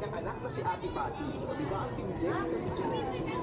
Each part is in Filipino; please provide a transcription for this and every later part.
kanyang anak na si Ate Patty. O diba ang tindi ng video?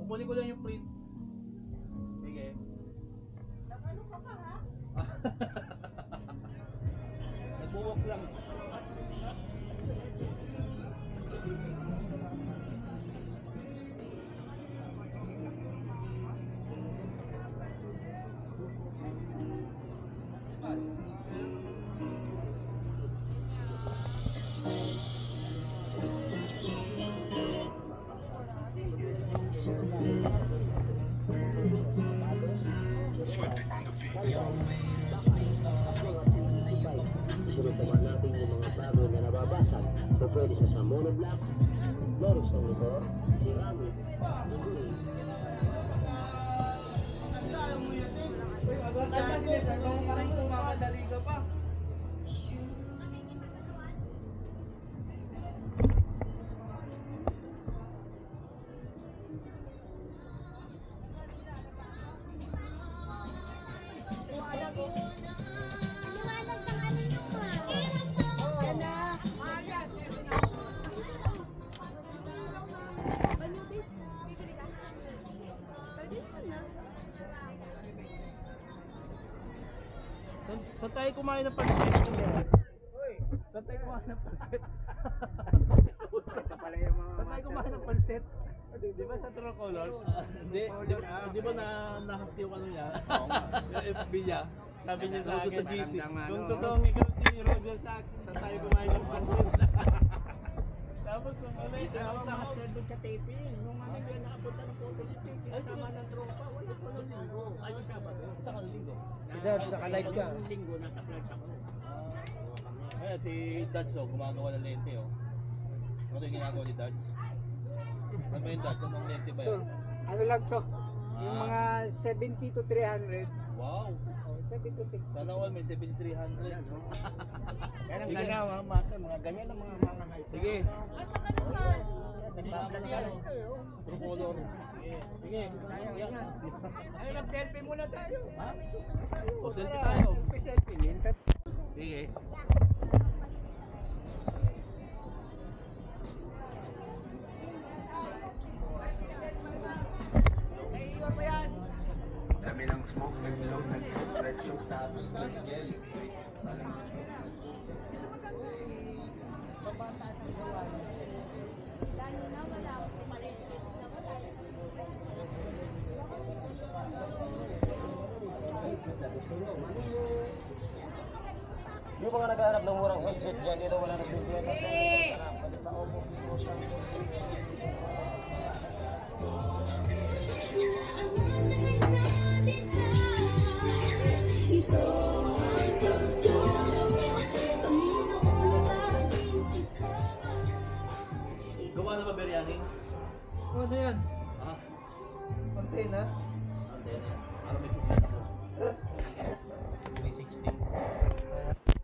Kukunin ko lang yung print. Sige. Nagano ka pa ha? Nagbuwak lang. Susunod naman natin yung mga bago na nababasag. Pwede sa monoblocks, meron sa motor, ceramic, degree. Parang kumamadali ka pa. Saan tayo kumain ng pansit? Saan tayo kumain ng pansit? Saan tayo kumain ng pansit? Di ba sa True Colors? Di ba na-hack yung ano niya? Yung FB niya? Sabi niya sa akin, kung totoong ikaw si Roger Sack, saan tayo kumain ng pansit? Tapos kung ano yung sa Doon sa taping, nung ano yung nakapunta ng photo taping, kasama ng tropa, wala ko ng linggo. Ayun ka ba doon? Saan linggo? Dad, sa live ka. Yung linggo, nasa flight ako. Ayan, si Dads gumagawa ng lente Ano yung ginagawa ni Dads? Ano ba yung Dads? Anong lente ba yan? Ano lang to? Yung mga 70 to 300. Wow! Oh, 70 to 300. Sana all may 7,300. Yan ang ganaw, mga ganyan ang mga high. Sige. Nagbablog. True Color. Sige. Ay, nag-selfie muna tayo. Ha? O, selfie tayo. Selfie. Sige. Kami ng smoke, nag-vlog, nag-spread shoot, tapos nag-gel. Lalo na wala akong malilipit na wala. Yung mga naghahanap ng murang headset dyan, dito wala na siya. Sa Omo, Gawa na ba biryani? Ano yan? Ha? Antena? Antena. Para may sugat ako. 360.